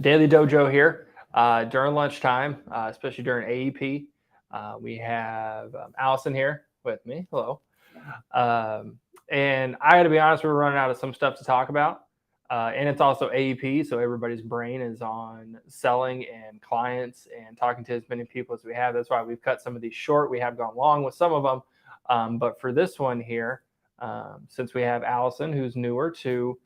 Daily Dojo here during lunchtime, especially during AEP. We have Allison here with me. Hello. And I got to be honest, we're running out of some stuff to talk about. And it's also AEP, so everybody's brain is on selling and clients and talking to as many people as we have. That's why we've cut some of these short. We have gone long with some of them. But for this one here, since we have Allison, who's newer to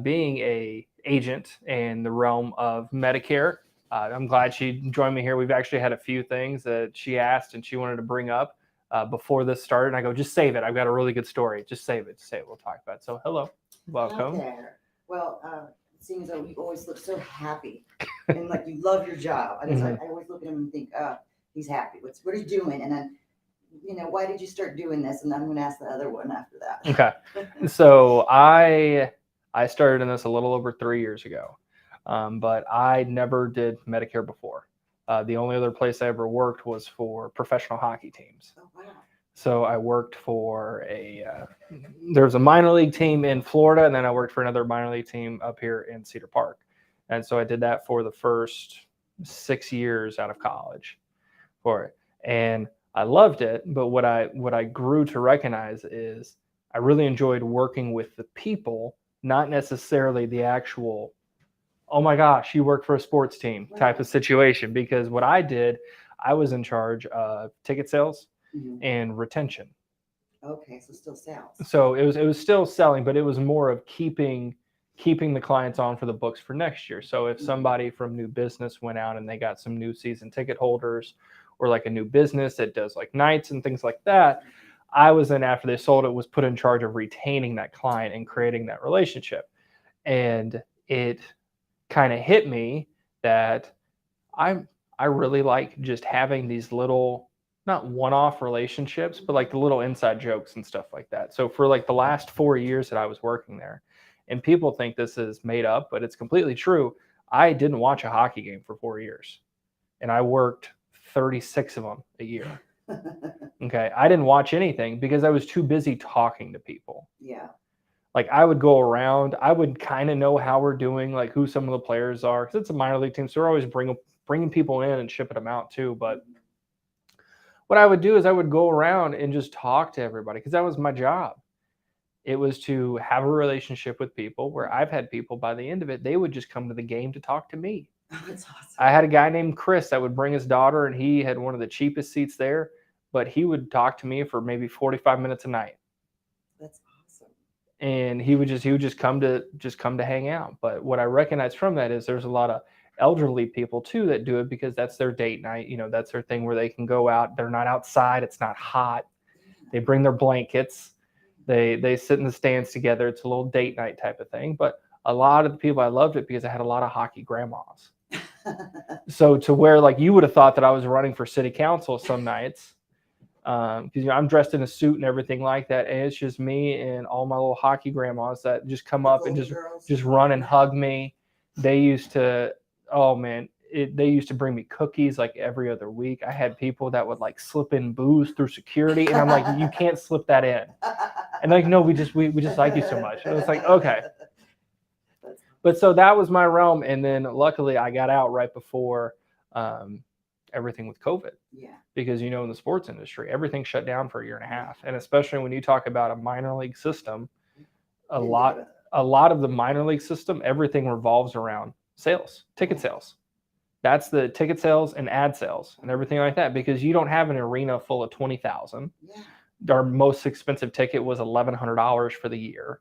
being a agent in the realm of Medicare. I'm glad she joined me here. We've actually had a few things that she asked and she wanted to bring up before this started. And I go, just save it. I've got a really good story. Just save it. Just say it. We'll talk about it. So hello, welcome. Hi there. Well, it seems like you always look so happy and like you love your job. I guess I always look at him and think, he's happy. What are you doing? And then, why did you start doing this? And I'm going to ask the other one after that. Okay. So I started in this a little over 3 years ago, but I never did Medicare before. The only other place I ever worked was for professional hockey teams. Oh, wow. So I worked for there was a minor league team in Florida, and then I worked for another minor league team up here in Cedar Park. And so I did that for the first 6 years out of college for it. And I loved it, but what I grew to recognize is I really enjoyed working with the people, not necessarily the actual, oh my gosh, you work for a sports team type of situation. Because what I did, I was in charge of ticket sales and retention. Okay, so still sales. So it was still selling, but it was more of keeping the clients on for the books for next year. So if somebody from new business went out and they got some new season ticket holders, or like a new business that does like nights and things like that, I was then, after they sold it, was put in charge of retaining that client and creating that relationship. And it kind of hit me that I really like just having these little, not one-off relationships, but like the little inside jokes and stuff like that. So for like the last 4 years that I was working there, and people think this is made up, but it's completely true, I didn't watch a hockey game for 4 years. And I worked 36 of them a year. Okay. I didn't watch anything because I was too busy talking to people. Yeah. Like I would go around, I would kind of know how we're doing, like who some of the players are, because it's a minor league team. So we're always bringing people in and shipping them out too. But what I would do is I would go around and just talk to everybody, because that was my job. It was to have a relationship with people, where I've had people, by the end of it, they would just come to the game to talk to me. Oh, that's awesome. I had a guy named Chris that would bring his daughter, and he had one of the cheapest seats there, but he would talk to me for maybe 45 minutes a night. That's awesome. And he would just come to hang out. But what I recognize from that is there's a lot of elderly people too that do it because that's their date night. That's their thing where they can go out. They're not outside. It's not hot. They bring their blankets. They sit in the stands together. It's a little date night type of thing. But a lot of the people, I loved it because I had a lot of hockey grandmas. So to where like you would have thought that I was running for city council some nights, because I'm dressed in a suit and everything like that, and it's just me and all my little hockey grandmas that just come up and just run and hug me. They used to, oh man, they used to bring me cookies like every other week. I had people that would like slip in booze through security, and I'm like, you can't slip that in. And like, no, we just like you so much. And it's like, okay. But so that was my realm. And then luckily I got out right before everything with COVID. Yeah. Because, in the sports industry, everything shut down for a year and a half. And especially when you talk about a minor league system, a lot of the minor league system, everything revolves around sales, ticket sales. That's the ticket sales and ad sales and everything like that, because you don't have an arena full of 20,000. Yeah. Our most expensive ticket was $1,100 for the year.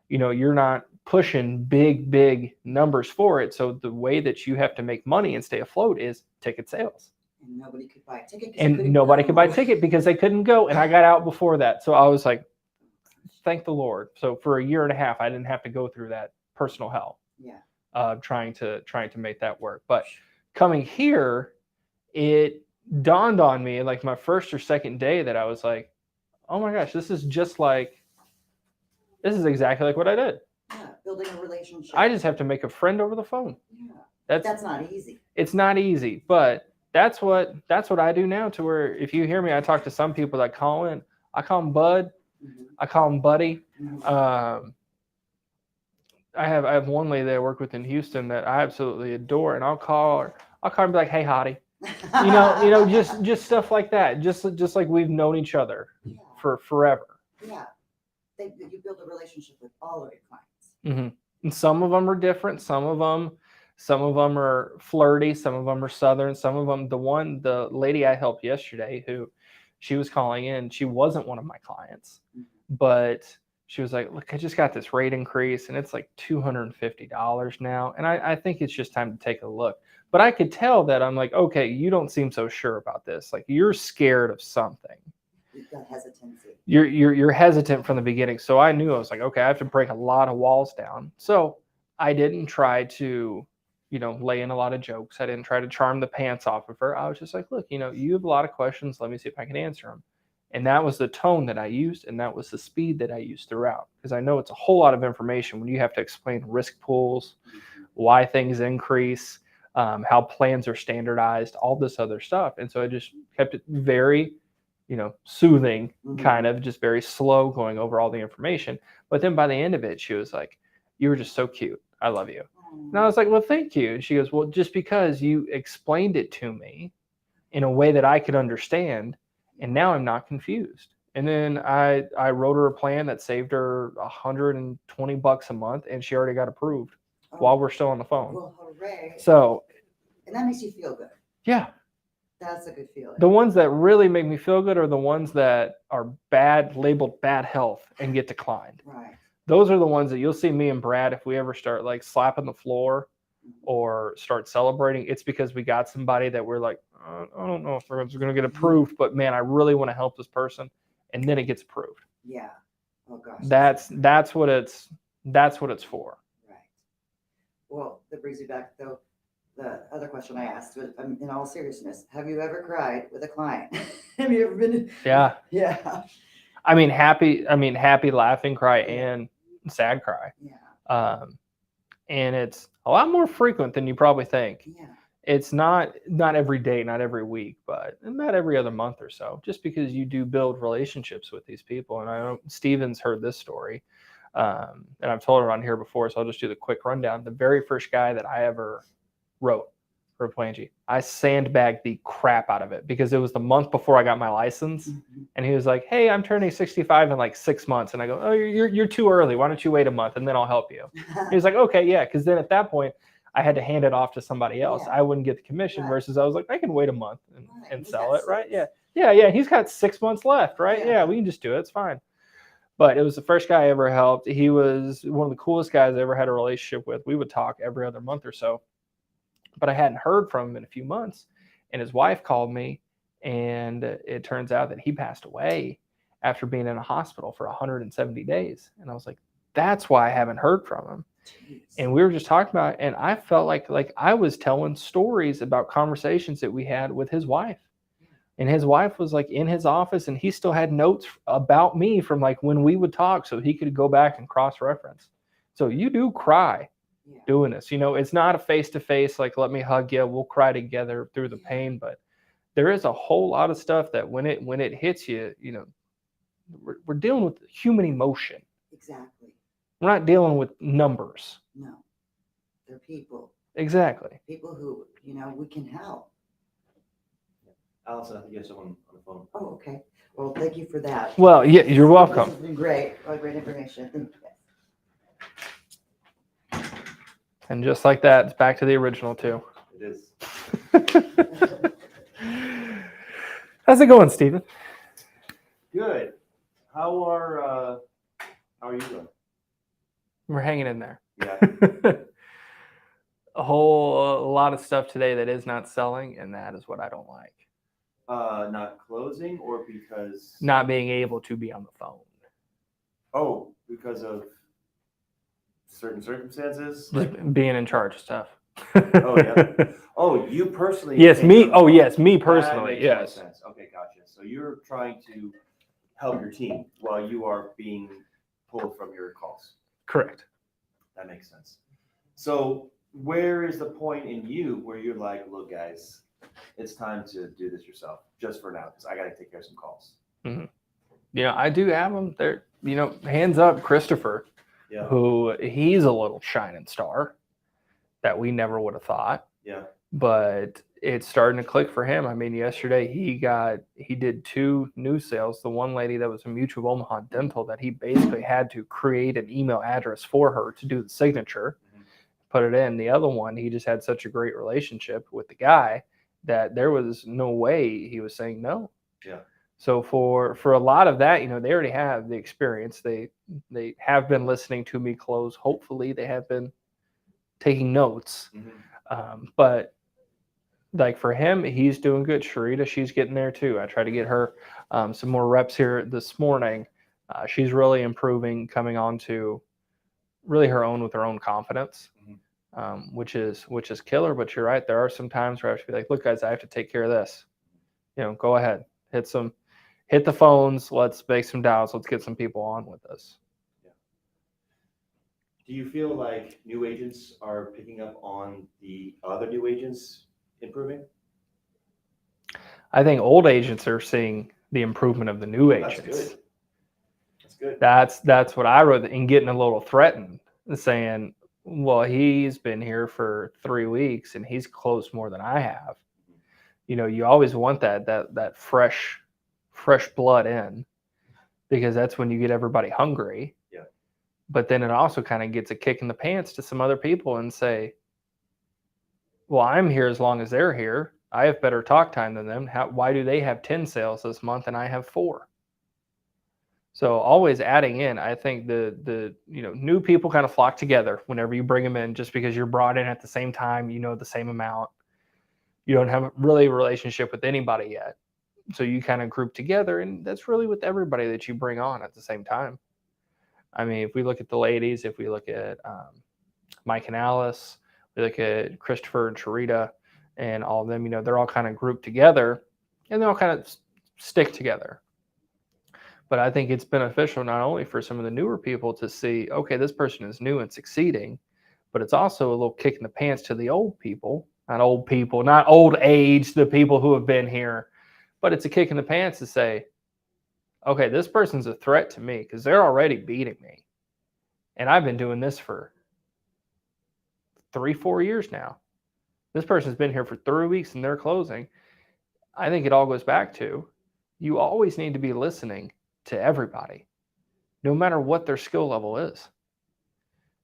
You're not pushing big numbers for it. So the way that you have to make money and stay afloat is ticket sales. And nobody could buy a ticket. And nobody could buy a ticket because they couldn't go. And I got out before that. So I was like, thank the Lord. So for a year and a half, I didn't have to go through that personal hell. Yeah. Trying to make that work. But coming here, it dawned on me like my first or second day that I was like, oh my gosh, this is exactly like what I did. Yeah, building a relationship. I just have to make a friend over the phone. Yeah. That's not easy. It's not easy, but that's what I do now, to where if you hear me, I talk to some people that call in. I call them Bud. I call them Buddy. I have one lady that I work with in Houston that I absolutely adore, and I'll call her and be like, "Hey, hottie," just stuff like that, just like we've known each other Yeah. for forever. Yeah. You build a relationship with all of your clients. Mm-hmm. And some of them are different. Some of them are flirty. Some of them are Southern. Some of them, the lady I helped yesterday, who she was calling in, she wasn't one of my clients, but she was like, "Look, I just got this rate increase, and it's like $250 now, and I think it's just time to take a look." But I could tell that I'm like, "Okay, you don't seem so sure about this. Like you're scared of something. You've got hesitancy. You're hesitant from the beginning." So I knew, I was like, okay, I have to break a lot of walls down. So I didn't try to, lay in a lot of jokes. I didn't try to charm the pants off of her. I was just like, "Look, you have a lot of questions. Let me see if I can answer them." And that was the tone that I used, and that was the speed that I used throughout. Because I know it's a whole lot of information when you have to explain risk pools, why things increase, how plans are standardized, all this other stuff. And so I just kept it very, soothing, kind of just very slow, going over all the information. But then by the end of it, she was like, "You were just so cute. I love you." And I was like, "Well, thank you." And she goes, "Well, just because you explained it to me in a way that I could understand, and now I'm not confused." And then I wrote her a plan that saved her $120 a month, and she already got approved while we're still on the phone. Well, hooray. So, and that makes you feel good. Yeah. That's a good feeling. The ones that really make me feel good are the ones that are bad, labeled bad health, and get declined. Right. Those are the ones that you'll see me and Brad, if we ever start like slapping the floor or start celebrating, it's because we got somebody that we're like, I don't know if we're going to get approved, but man, I really want to help this person. And then it gets approved. Yeah. Oh gosh. That's what it's for. Right. Well, that brings me back though. The other question I asked was, in all seriousness, have you ever cried with a client? Have you ever been? Yeah. Yeah. I mean, happy, laughing cry, and sad cry. Yeah. And it's a lot more frequent than you probably think. Yeah. It's not every day, not every week, but about every other month or so, just because you do build relationships with these people. And I know Steven's heard this story, and I've told her on here before, so I'll just do the quick rundown. The very first guy that I ever wrote for a Plangy, I sandbagged the crap out of it because it was the month before I got my license. And he was like, "Hey, I'm turning 65 in like 6 months." And I go, "Oh, you're too early. Why don't you wait a month and then I'll help you?" He was like, "Okay, yeah." Because then at that point, I had to hand it off to somebody else. Yeah. I wouldn't get the commission, Right. versus I was like, I can wait a month and He's sell got it, right? 6. Yeah. He's got 6 months left, right? Yeah. Yeah, we can just do it. It's fine. But it was the first guy I ever helped. He was one of the coolest guys I ever had a relationship with. We would talk every other month or so. But I hadn't heard from him in a few months. And his wife called me, and it turns out that he passed away after being in a hospital for 170 days. And I was like, that's why I haven't heard from him. Jeez. And we were just talking about it, and I felt like I was telling stories about conversations that we had with his wife. And his wife was like in his office, and he still had notes about me from like when we would talk, so he could go back and cross-reference. So you do cry doing this. It's not a face-to-face, like, let me hug you, we'll cry together through the pain, but there is a whole lot of stuff that when it hits you, we're dealing with human emotion. Exactly. We're not dealing with numbers. No. They're people. Exactly. People who, we can help. Allison, I think you have someone on the phone. Oh, okay. Well, thank you for that. Well, yeah, you're welcome. This has been great. Great information. Thank you. And just like that, it's back to the original too. It is. How's it going, Steven? Good. How are you doing? We're hanging in there. Yeah. A lot of stuff today that is not selling, and that is what I don't like. Not closing, or because not being able to be on the phone. Oh, because of certain circumstances? Just being in charge of stuff. Oh, yeah. Oh, you personally? Yes, me. Oh, yes, me personally. Yes. Sense. Okay, gotcha. So you're trying to help your team while you are being pulled from your calls. Correct. That makes sense. So where is the point in you where you're like, look, guys, it's time to do this yourself, just for now, because I got to take care of some calls. Mm-hmm. I do have them. They're, hands up, Christopher. Yeah. who he's a little shining star that we never would have thought. Yeah. But it's starting to click for him. I mean, yesterday he did 2 new sales. The one lady that was a Mutual of Omaha Dental that he basically had to create an email address for her to do the signature, put it in. The other one, he just had such a great relationship with the guy that there was no way he was saying no. Yeah. So for a lot of that, they already have the experience. They have been listening to me close. Hopefully, they have been taking notes. But like for him, he's doing good. Sharita, she's getting there too. I tried to get her some more reps here this morning. She's really improving, coming on to really her own with her own confidence, which is killer. But you're right. There are some times where I have to be like, look, guys, I have to take care of this. Go ahead, hit the phones. Let's make some dials. Let's get some people on with us. Yeah. Do you feel like new agents are picking up on the other new agents improving? I think old agents are seeing the improvement of the new agents. That's good. That's what I wrote, and getting a little threatened, saying, well, he's been here for 3 weeks and he's closed more than I have. You always want that fresh blood in, because that's when you get everybody hungry. Yeah. But then it also kind of gets a kick in the pants to some other people and say, well, I'm here as long as they're here. I have better talk time than them. Why do they have 10 sales this month and I have 4? So always adding in. I think the new people kind of flock together whenever you bring them in, just because you're brought in at the same time, the same amount. You don't have really a relationship with anybody yet. So you kind of group together, and that's really with everybody that you bring on at the same time. I mean, if we look at the ladies, if we look at Mike and Alice, we look at Christopher and Sharita and all of them, they're all kind of grouped together and they all kind of stick together. But I think it's beneficial not only for some of the newer people to see, okay, this person is new and succeeding, but it's also a little kick in the pants to the old people, not old age, the people who have been here, but it's a kick in the pants to say, okay, this person's a threat to me because they're already beating me. And I've been doing this for 3-4 years now. This person's been here for 3 weeks and they're closing. I think it all goes back to, you always need to be listening to everybody, no matter what their skill level is.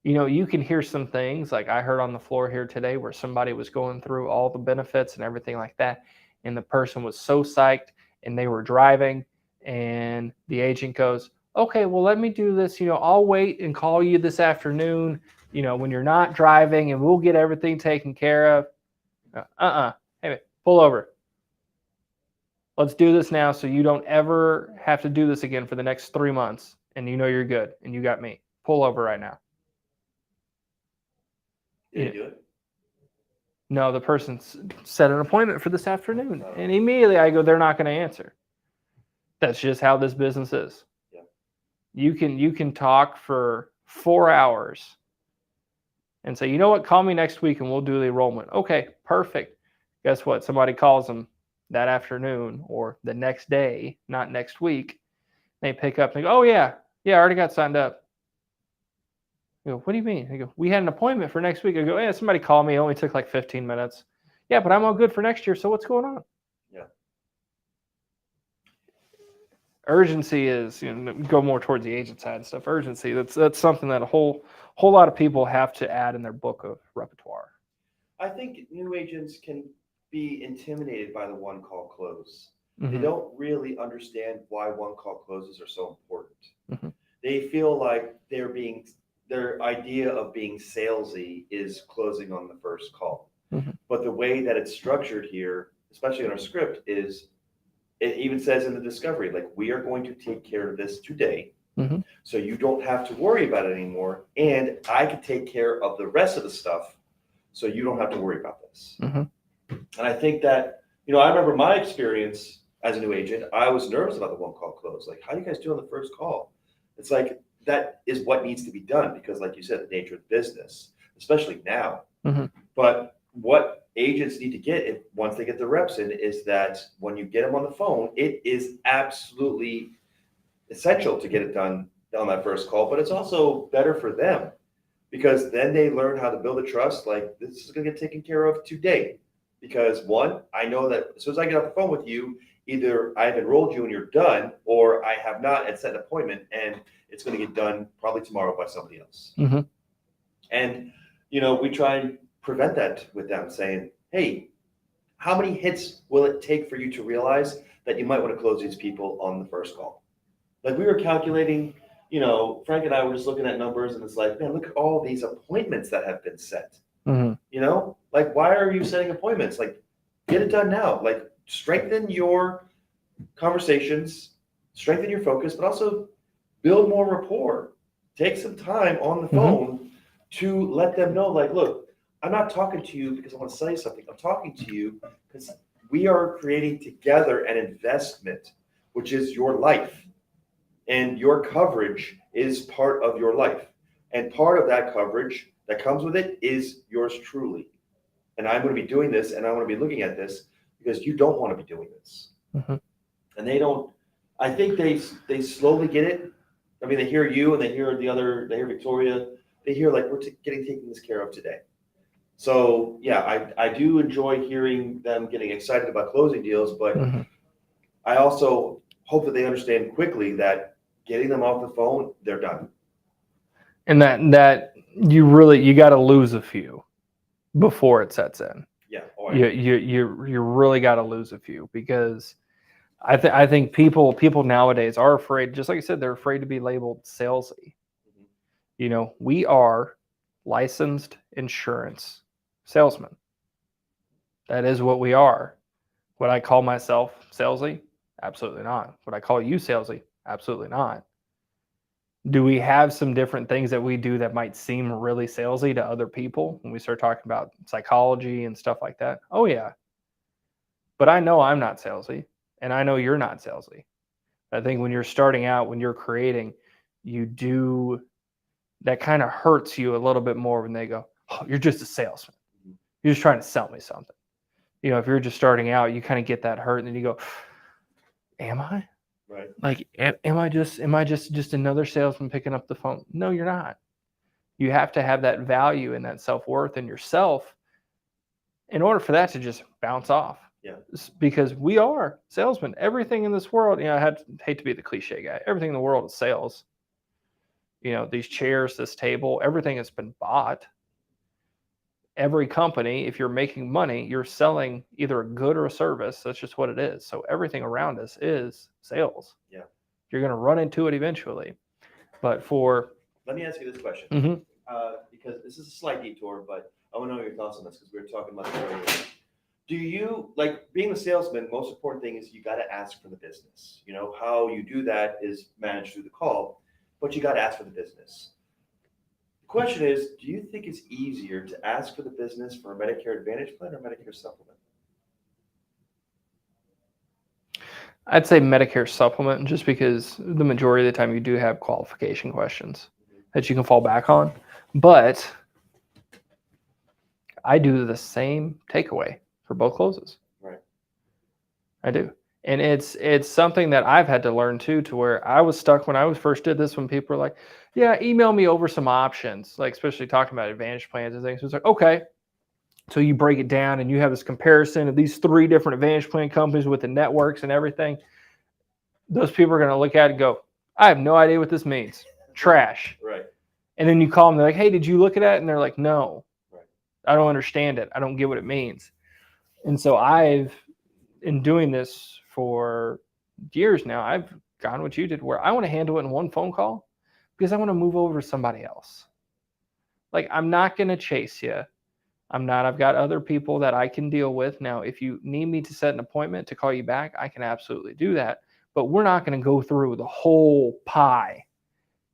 You can hear some things like I heard on the floor here today where somebody was going through all the benefits and everything like that, and the person was so psyched and they were driving, and the agent goes, okay, well, let me do this. I'll wait and call you this afternoon, when you're not driving, and we'll get everything taken care of. Hey, pull over. Let's do this now so you don't ever have to do this again for the next 3 months, and you're good, and you got me. Pull over right now. Did you do it? No, the person set an appointment for this afternoon, and immediately I go, they're not going to answer. That's just how this business is. Yeah. You can talk for 4 hours and say, you know what, call me next week and we'll do the enrollment. Okay, perfect. Guess what? Somebody calls them that afternoon or the next day, not next week. They pick up and they go, oh, yeah, I already got signed up. I go, what do you mean? They go, we had an appointment for next week. I go, yeah, somebody called me. It only took like 15 minutes. Yeah, but I'm all good for next year. So what's going on? Yeah. Urgency is, go more towards the agent side and stuff. Urgency, that's something that a whole lot of people have to add in their book of repertoire. I think new agents can be intimidated by the one call close. Mm-hmm. They don't really understand why one call closes are so important. Mm-hmm. They feel like their idea of being salesy is closing on the first call. Mm-hmm. But the way that it's structured here, especially in our script, is it even says in the discovery, like, we are going to take care of this today. Mm-hmm. So you don't have to worry about it anymore. And I can take care of the rest of the stuff so you don't have to worry about this. Mm-hmm. And I think that, I remember my experience as a new agent, I was nervous about the one call close. Like, how do you guys do on the first call? It's like, that is what needs to be done because, like you said, the nature of the business, especially now. Mm-hmm. But what agents need to get once they get the reps in is that when you get them on the phone, it is absolutely essential to get it done on that first call, but it's also better for them because then they learn how to build a trust. Like, this is going to get taken care of today. Because one, I know that as soon as I get off the phone with you, either I've enrolled you and you're done, or I have not and set an appointment and it's going to get done probably tomorrow by somebody else. Mm-hmm. And, we try and prevent that with them saying, hey, how many hits will it take for you to realize that you might want to close these people on the first call? Like, we were calculating, Frank and I were just looking at numbers and it's like, man, look at all these appointments that have been set. Mm-hmm. Like, why are you setting appointments? Like, get it done now. Like, strengthen your conversations, strengthen your focus, but also build more rapport. Take some time on the phone to let them know, like, look, I'm not talking to you because I want to sell you something. I'm talking to you because we are creating together an investment, which is your life. And your coverage is part of your life. And part of that coverage that comes with it is yours truly. And I'm going to be doing this and I want to be looking at this because you don't want to be doing this. Mm-hmm. And they don't, I think they slowly get it. I mean, they hear you and they hear they hear Victoria. They hear, like, we're getting taken this care of today. So yeah, I do enjoy hearing them getting excited about closing deals, but I also hope that they understand quickly that getting them off the phone, they're done. And that you got to lose a few before it sets in. Yeah. You really got to lose a few because I think people nowadays are afraid, just like I said, they're afraid to be labeled salesy. We are licensed insurance salesmen. That is what we are. Would I call myself salesy? Absolutely not. Would I call you salesy? Absolutely not. Do we have some different things that we do that might seem really salesy to other people when we start talking about psychology and stuff like that? Oh, yeah. But I know I'm not salesy, and I know you're not salesy. I think when you're starting out, when you're creating, that kind of hurts you a little bit more when they go, oh, you're just a salesman. You're just trying to sell me something. If you're just starting out, you kind of get that hurt, and then you go, am I? Right. Like, am I just another salesman picking up the phone? No, you're not. You have to have that value and that self-worth in yourself in order for that to just bounce off. Yeah. Because we are salesmen. Everything in this world, I hate to be the cliche guy. Everything in the world is sales. These chairs, this table, everything has been bought. Every company, if you're making money, you're selling either a good or a service. That's just what it is. So everything around us is sales. Yeah. You're going to run into it eventually. But let me ask you this question, because this is a slight detour, but I want to know your thoughts on this because we were talking about this earlier. Do you, like, being a salesman, most important thing is you got to ask for the business. How you do that is managed through the call, but you got to ask for the business. The question is, do you think it's easier to ask for the business for a Medicare Advantage plan or Medicare Supplement? I'd say Medicare Supplement, just because the majority of the time you do have qualification questions that you can fall back on. But I do the same takeaway for both closes. Right. I do. And it's something that I've had to learn too, to where I was stuck when I first did this, when people were like, yeah, email me over some options, like especially talking about Advantage plans and things. It's like, okay. So you break it down and you have this comparison of these 3 different Advantage plan companies with the networks and everything. Those people are going to look at it and go, I have no idea what this means. Trash. Right. And then you call them, they're like, hey, did you look at that? And they're like, no, right. I don't understand it. I don't get what it means. And so in doing this for years now, I've gone what you did, where I want to handle it in one phone call because I want to move over to somebody else. Like, I'm not going to chase you. I've got other people that I can deal with. Now, if you need me to set an appointment to call you back, I can absolutely do that. But we're not going to go through the whole pie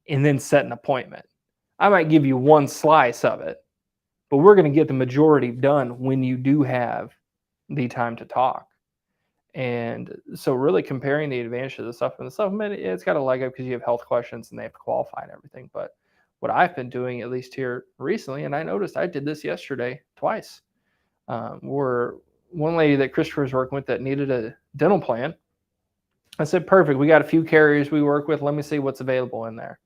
and then set an appointment. I might give you one slice of it, but we're going to get the majority done when you do have the time to talk. And so really comparing the Advantage to the supplement, it's got a leg up because you have health questions and they have to qualify and everything. But what I've been doing, at least here recently, and I noticed I did this yesterday twice, where one lady that Christopher was working with that needed a dental plan, I said, perfect, we got a few carriers we work with. Let me see what's available in there.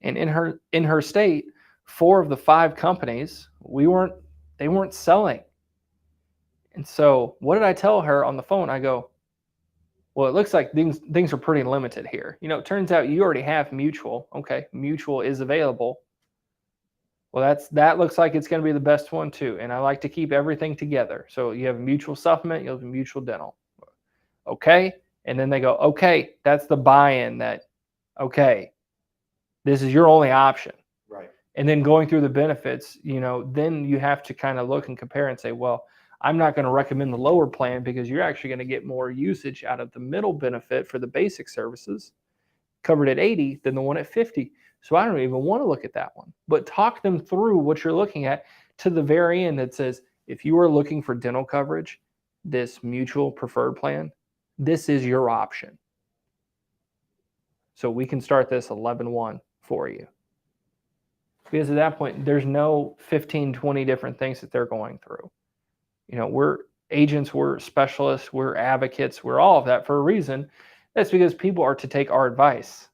And in her state, 4 of the 5 companies they weren't selling. And so what did I tell her on the phone? I go, well, it looks like things are pretty limited here. It turns out you already have Mutual. Okay, Mutual is available. Well, that looks like it's going to be the best one too. And I like to keep everything together. So you have a Mutual supplement, you have a Mutual dental. Okay. And then they go, okay, that's the buy-in that, okay, this is your only option. Right. And then going through the benefits, then you have to kind of look and compare and say, well, I'm not going to recommend the lower plan because you're actually going to get more usage out of the middle benefit for the basic services covered at 80 than the one at 50. So I don't even want to look at that one. But talk them through what you're looking at to the very end that says, if you are looking for dental coverage, this Mutual preferred plan, this is your option. So we can start this 11-1 for you. Because at that point, there's no 15, 20 different things that they're going through. We're agents, we're specialists, we're advocates, we're all of that for a reason. That's because people are to take our advice.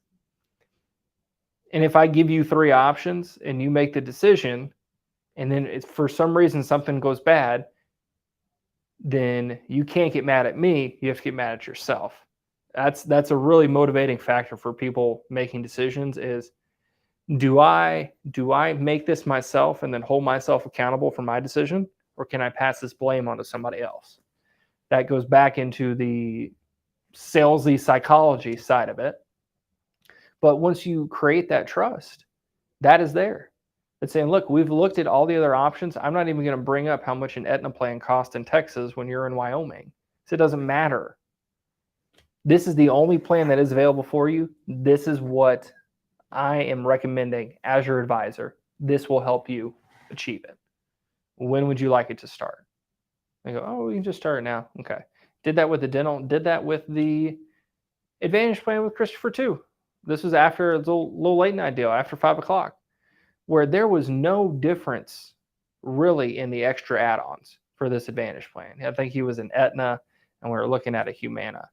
And if I give you 3 options and you make the decision, and then for some reason something goes bad, then you can't get mad at me. You have to get mad at yourself. That's a really motivating factor for people making decisions is, do I make this myself and then hold myself accountable for my decision, or can I pass this blame onto somebody else? That goes back into the salesy psychology side of it. But once you create that trust, that is there. It's saying, look, we've looked at all the other options. I'm not even going to bring up how much an Aetna plan costs in Texas when you're in Wyoming. So it doesn't matter. This is the only plan that is available for you. This is what I am recommending as your advisor. This will help you achieve it. When would you like it to start? They go, oh, we can just start it now. Okay. Did that with the dental. Did that with the Advantage plan with Christopher too. This was after a little late night deal, after 5 o'clock, where there was no difference really in the extra add-ons for this Advantage plan. I think he was an Aetna, and we were looking at a Humana.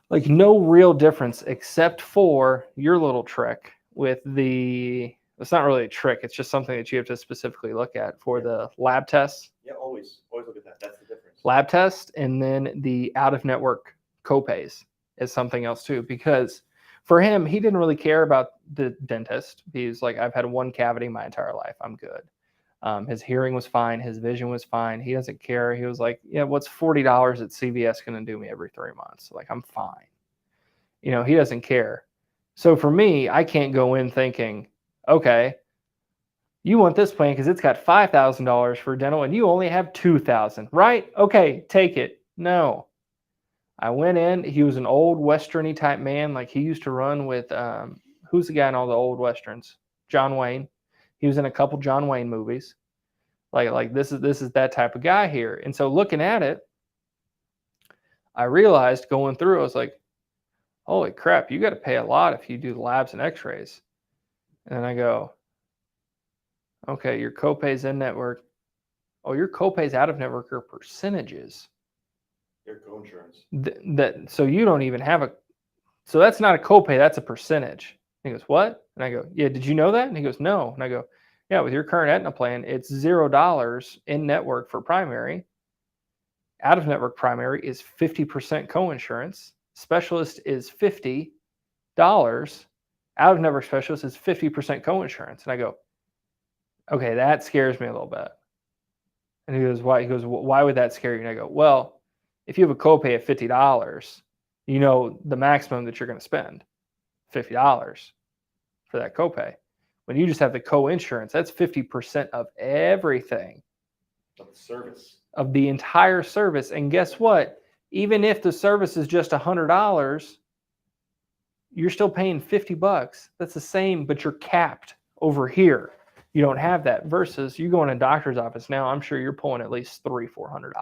Like no real difference except for your little trick with it's not really a trick. It's just something that you have to specifically look at for the lab tests. Yeah, always look at that. That's the difference. Lab test, and then the out-of-network copays is something else too, because for him, he didn't really care about the dentist. He's like, I've had 1 cavity my entire life. I'm good. His hearing was fine. His vision was fine. He doesn't care. He was like, yeah, what's $40 at CVS going to do me every 3 months? Like, I'm fine. He doesn't care. So for me, I can't go in thinking, okay, you want this plan because it's got $5,000 for dental and you only have $2,000, right? Okay, take it. No. I went in. He was an old Western-y type man. Like he used to run with, who's the guy in all the old Westerns? John Wayne. He was in a couple John Wayne movies. Like this is that type of guy here. And so looking at it, I realized going through, I was like, holy crap, you got to pay a lot if you do the labs and x-rays. And then I go, okay, your copays in network. Oh, your copays out of network are percentages. Your co-insurance. So you don't even have so that's not a copay, that's a percentage. And he goes, what? And I go, yeah, did you know that? And he goes, no. And I go, yeah, with your current Aetna plan, it's $0 in network for primary. Out of network primary is 50% co-insurance. Specialist is $50. Out of network specialist is 50% co-insurance. And I go, okay, that scares me a little bit. And he goes, why? He goes, why would that scare you? And I go, well, if you have a copay of $50, you know the maximum that you're going to spend, $50 for that copay. When you just have the co-insurance, that's 50% of everything. Of the service. Of the entire service. And guess what? Even if the service is just $100, you're still paying $50. That's the same, but you're capped over here. You don't have that. Versus you go in a doctor's office now, I'm sure you're pulling at least $300-400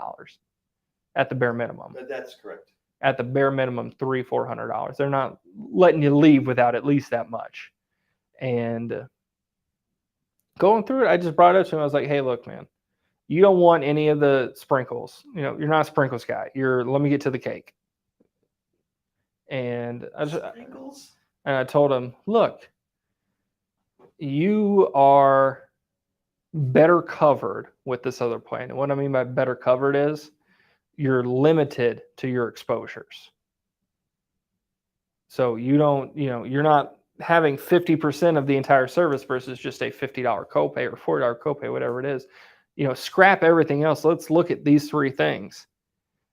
at the bare minimum. That's correct. At the bare minimum, $300-400. They're not letting you leave without at least that much. And going through it, I just brought it up to him. I was like, hey, look, man, you don't want any of the sprinkles. You're not a sprinkles guy. Let me get to the cake. And I told him, look, you are better covered with this other plan. And what I mean by better covered is you're limited to your exposures. So you don't, you're not having 50% of the entire service versus just a $50 copay or $40 copay, whatever it is. Scrap everything else. Let's look at these three things.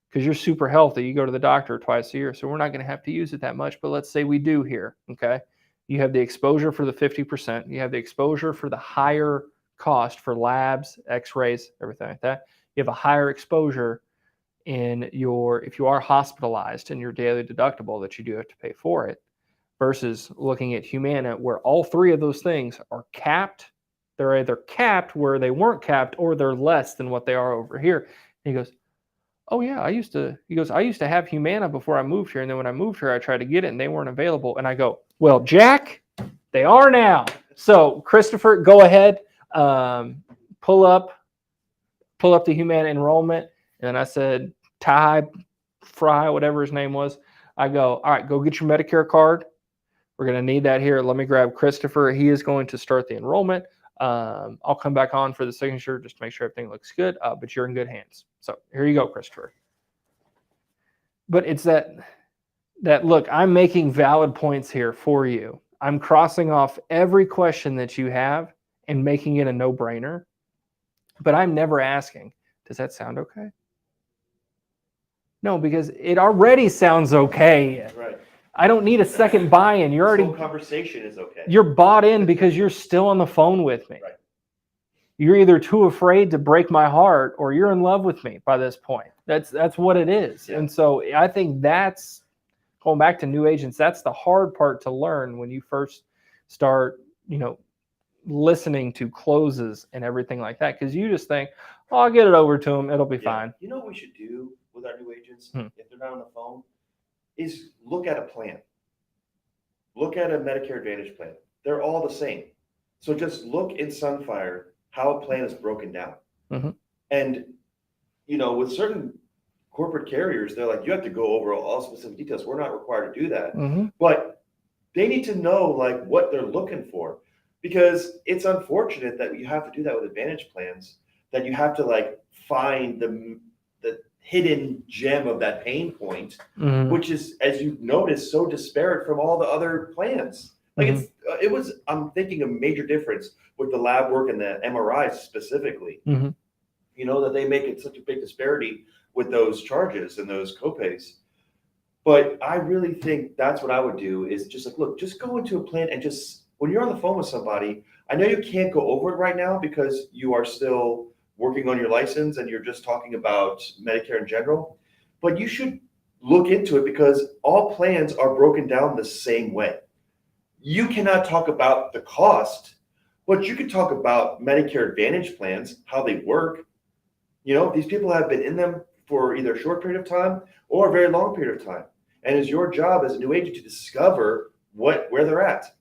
Because you're super healthy, you go to the doctor twice a year, so we're not going to have to use it that much. But let's say we do here, okay? You have the exposure for the 50%. You have the exposure for the higher cost for labs, x-rays, everything like that. You have a higher exposure if you are hospitalized in your daily deductible that you do have to pay for it, versus looking at Humana where all three of those things are capped. They're either capped where they weren't capped or they're less than what they are over here. And he goes, oh yeah, I used to have Humana before I moved here. And then when I moved here, I tried to get it and they weren't available. And I go, well, Jack, they are now. So Christopher, go ahead, pull up the Humana enrollment. And then I said, Ty Fry, whatever his name was. I go, all right, go get your Medicare card. We're going to need that here. Let me grab Christopher. He is going to start the enrollment. I'll come back on for the signature just to make sure everything looks good, but you're in good hands. So here you go, Christopher. But it's that look, I'm making valid points here for you. I'm crossing off every question that you have and making it a no-brainer, but I'm never asking, does that sound okay? No, because it already sounds okay. Right. I don't need a second buy-in. You're already, whole conversation is okay. You're bought in because you're still on the phone with me. Right. You're either too afraid to break my heart or you're in love with me by this point. That's what it is. Yeah. And so I think that's, going back to new agents, that's the hard part to learn when you first start, listening to closes and everything like that. Because you just think, oh, I'll get it over to them. It'll be fine. You know what we should do with our new agents, if they're not on the phone, is look at a plan. Look at a Medicare Advantage plan. They're all the same. So just look in Sunfire how a plan is broken down. Mm-hmm. And, with certain corporate carriers, they're like, you have to go over all specific details. We're not required to do that. Mm-hmm. But they need to know what they're looking for, because it's unfortunate that you have to do that with Advantage plans, that you have to find the hidden gem of that pain point, Mm-hmm. which is, as you've noticed, so disparate from all the other plans. I'm thinking a major difference with the lab work and the MRIs specifically. Mm-hmm. That they make it such a big disparity with those charges and those copays. But I really think that's what I would do, is just look, just go into a plan and just, when you're on the phone with somebody, I know you can't go over it right now because you are still working on your license and you're just talking about Medicare in general, but you should look into it because all plans are broken down the same way. You cannot talk about the cost, but you can talk about Medicare Advantage plans, how they work. These people have been in them for either a short period of time or a very long period of time. And it's your job as a new agent to discover where they're at,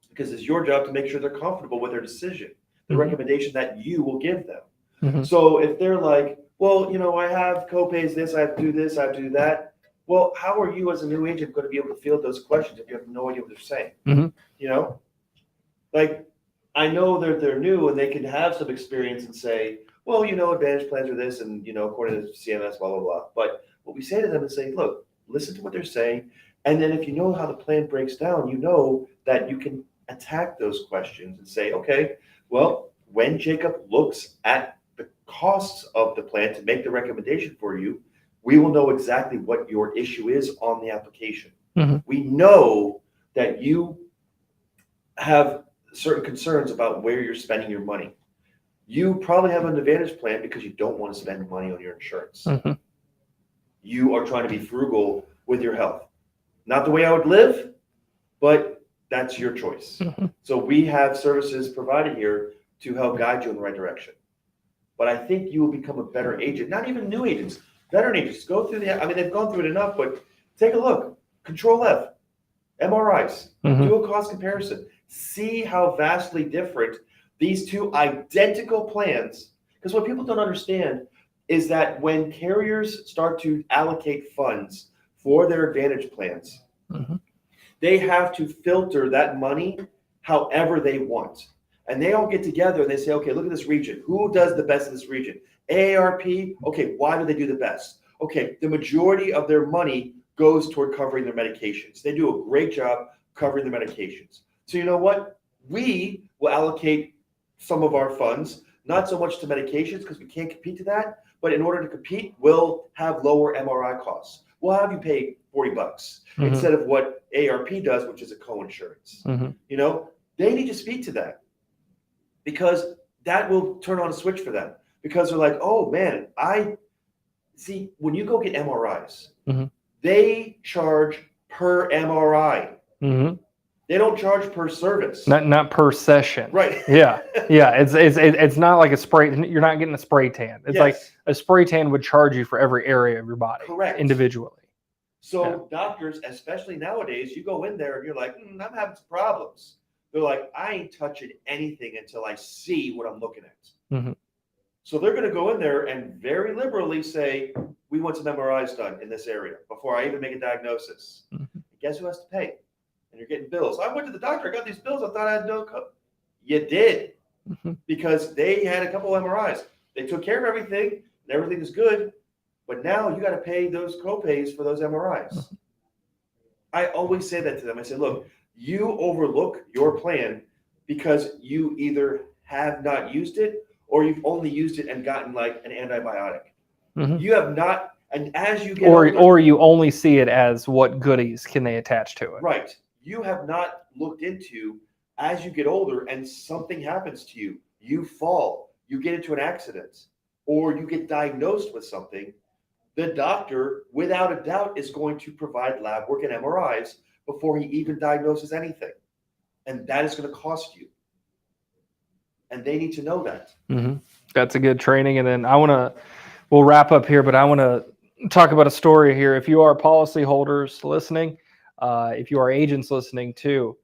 because it's your job to make sure they're comfortable with their decision, the recommendation that you will give them. Mm-hmm. So if they're like, well, I have copays this, I have to do this, I have to do that. Well, how are you as a new agent going to be able to field those questions if you have no idea what they're saying? Mm-hmm. I know they're new and they can have some experience and say, well, Advantage plans are this, and according to CMS, blah, blah, blah. But what we say to them is say, look, listen to what they're saying. And then if you know how the plan breaks down, you know that you can attack those questions and say, okay, well, when Jacob looks at the costs of the plan to make the recommendation for you, we will know exactly what your issue is on the application. Mm-hmm. We know that you have certain concerns about where you're spending your money. You probably have an Advantage plan because you don't want to spend money on your insurance. Mm-hmm. You are trying to be frugal with your health. Not the way I would live, but that's your choice. Mm-hmm. So we have services provided here to help guide you in the right direction. But I think you will become a better agent, not even new agents, veteran agents. Go through they've gone through it enough, but take a look. Control F, MRIs, do a cost comparison. See how vastly different these two identical plans, because what people don't understand is that when carriers start to allocate funds for their Advantage plans, they have to filter that money however they want. And they all get together and they say, okay, look at this region. Who does the best in this region? AARP, okay, why do they do the best? Okay, the majority of their money goes toward covering their medications. They do a great job covering their medications. So you know what? We will allocate some of our funds, not so much to medications because we can't compete to that, but in order to compete, we'll have lower MRI costs. We'll have you pay $40 instead of what AARP does, which is a co-insurance. You know, they need to speak to that because that will turn on a switch for them because they're like, oh man, I see when you go get MRIs, they charge per MRI. They don't charge per service. Not per session. Right. Yeah. It's not like a spray. You're not getting a spray tan. It's like a spray tan would charge you for every area of your body. Correct. Individually. So doctors, especially nowadays, you go in there and you're like, I'm having some problems. They're like, I ain't touching anything until I see what I'm looking at. So they're going to go in there and very liberally say, we want some MRIs done in this area before I even make a diagnosis. Guess who has to pay? And you're getting bills. I went to the doctor. I got these bills. I thought I had no cover. You did because they had a couple of MRIs. They took care of everything and everything is good. But now you got to pay those copays for those MRIs. I always say that to them. I say, look, you overlook your plan because you either have not used it or you've only used it and gotten like an antibiotic. You have not, and as you get older, or you only see it as what goodies can they attach to it. Right. You have not looked into as you get older and something happens to you, you fall, you get into an accident, or you get diagnosed with something. The doctor, without a doubt, is going to provide lab work and MRIs before he even diagnoses anything. And that is going to cost you. And they need to know that. That's a good training. And then we'll wrap up here, but I want to talk about a story here. If you are policyholders listening, if you are agents listening too,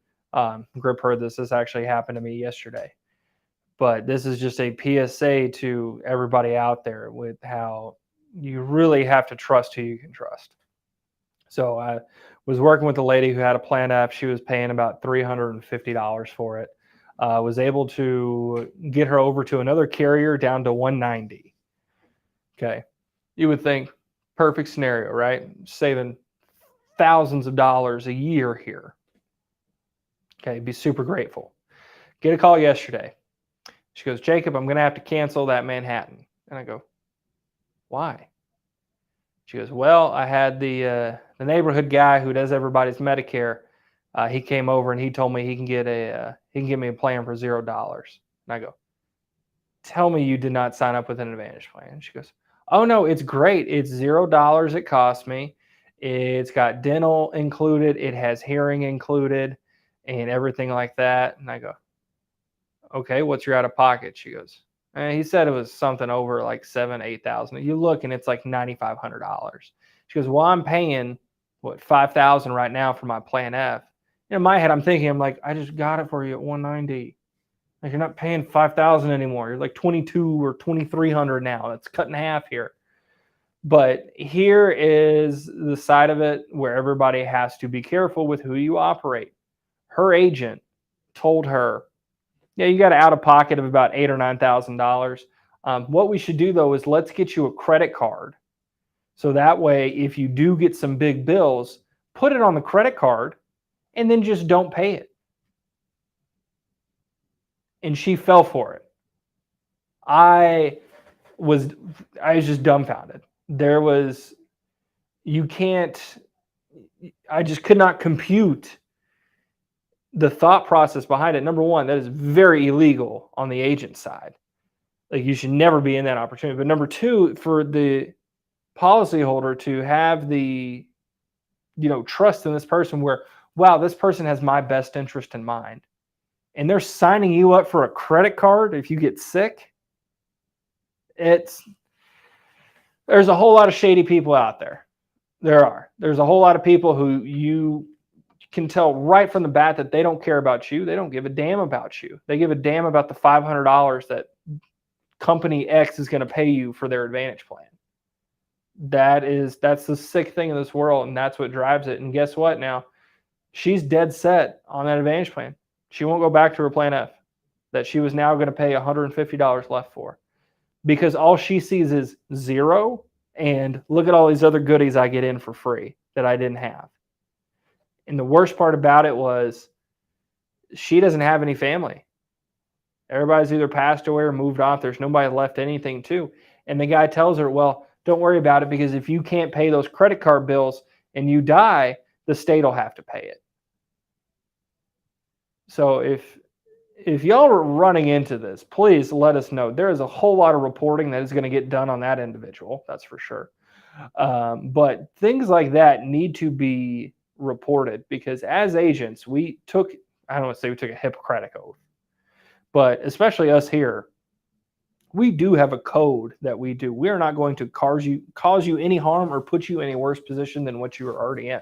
Grip heard this actually happened to me yesterday. But this is just a PSA to everybody out there with how you really have to trust who you can trust. So I was working with a lady who had a Plan F. She was paying about $350 for it. Was able to get her over to another carrier down to $190. Okay. You would think perfect scenario, right? Saving thousands of dollars a year here. Okay. Be super grateful. Get a call yesterday. She goes, Jacob, I'm going to have to cancel that Manhattan. And I go, why? She goes, well, I had the neighborhood guy who does everybody's Medicare. He came over and he told me he can get me a plan for $0. And I go, tell me you did not sign up with an Advantage plan. And she goes, oh no, it's great. It's $0 it cost me. It's got dental included. It has hearing included and everything like that. And I go, okay, what's your out of pocket? She goes, he said it was something over like $7,000, $8,000. You look and it's like $9,500. She goes, well, I'm paying what $5,000 right now for my Plan F. In my head, I'm thinking, I'm like, I just got it for you at $190. Like you're not paying $5,000 anymore. You're like $2,200 or $2,300 now. It's cut in half here. But here is the side of it where everybody has to be careful with who you operate. Her agent told her, yeah, you got an out of pocket of about $8,000 or $9,000. What we should do though is let's get you a credit card. So that way, if you do get some big bills, put it on the credit card and then just don't pay it. And she fell for it. I was just dumbfounded. I just could not compute the thought process behind it. Number one, that is very illegal on the agent side. Like you should never be in that opportunity. But number two, for the policyholder to have the, trust in this person where, wow, this person has my best interest in mind. And they're signing you up for a credit card if you get sick. There's a whole lot of shady people out there. There's a whole lot of people who you can tell right from the bat that they don't care about you. They don't give a damn about you. They give a damn about the $500 that company X is going to pay you for their Advantage plan. That's the sick thing in this world, and that's what drives it. And guess what now? She's dead set on that Advantage plan. She won't go back to her Plan F that she was now going to pay $150 left for, because all she sees is zero and look at all these other goodies I get in for free that I didn't have. And the worst part about it was she doesn't have any family. Everybody's either passed away or moved off. There's nobody left anything to. And the guy tells her, well, don't worry about it, because if you can't pay those credit card bills and you die, the state will have to pay it. So if y'all are running into this, please let us know. There is a whole lot of reporting that is going to get done on that individual. That's for sure. But things like that need to be reported, because as agents, I don't want to say we took a Hippocratic oath, but especially us here, we do have a code that we do. We are not going to cause you any harm or put you in a worse position than what you are already in.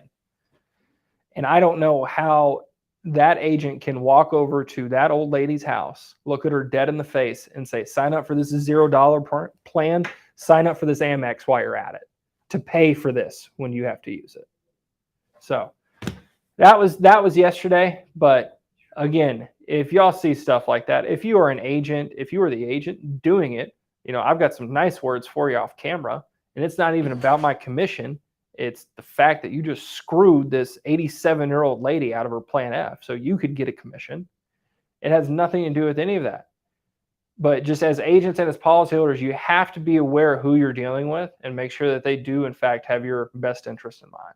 And I don't know how that agent can walk over to that old lady's house, look at her dead in the face, and say, sign up for this $0 plan, sign up for this Amex while you're at it, to pay for this when you have to use it. So that was yesterday. But again, if y'all see stuff like that, if you are an agent, if you are the agent doing it, I've got some nice words for you off camera, and it's not even about my commission. It's the fact that you just screwed this 87-year-old lady out of her Plan F so you could get a commission. It has nothing to do with any of that. But just as agents and as policyholders, you have to be aware of who you're dealing with and make sure that they do, in fact, have your best interest in mind.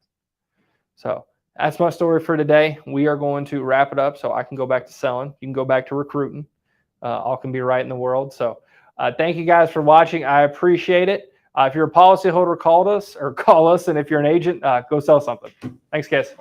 So that's my story for today. We are going to wrap it up so I can go back to selling. You can go back to recruiting. All can be right in the world. So thank you guys for watching. I appreciate it. If you're a policyholder, call us. And if you're an agent, go sell something. Thanks, guys.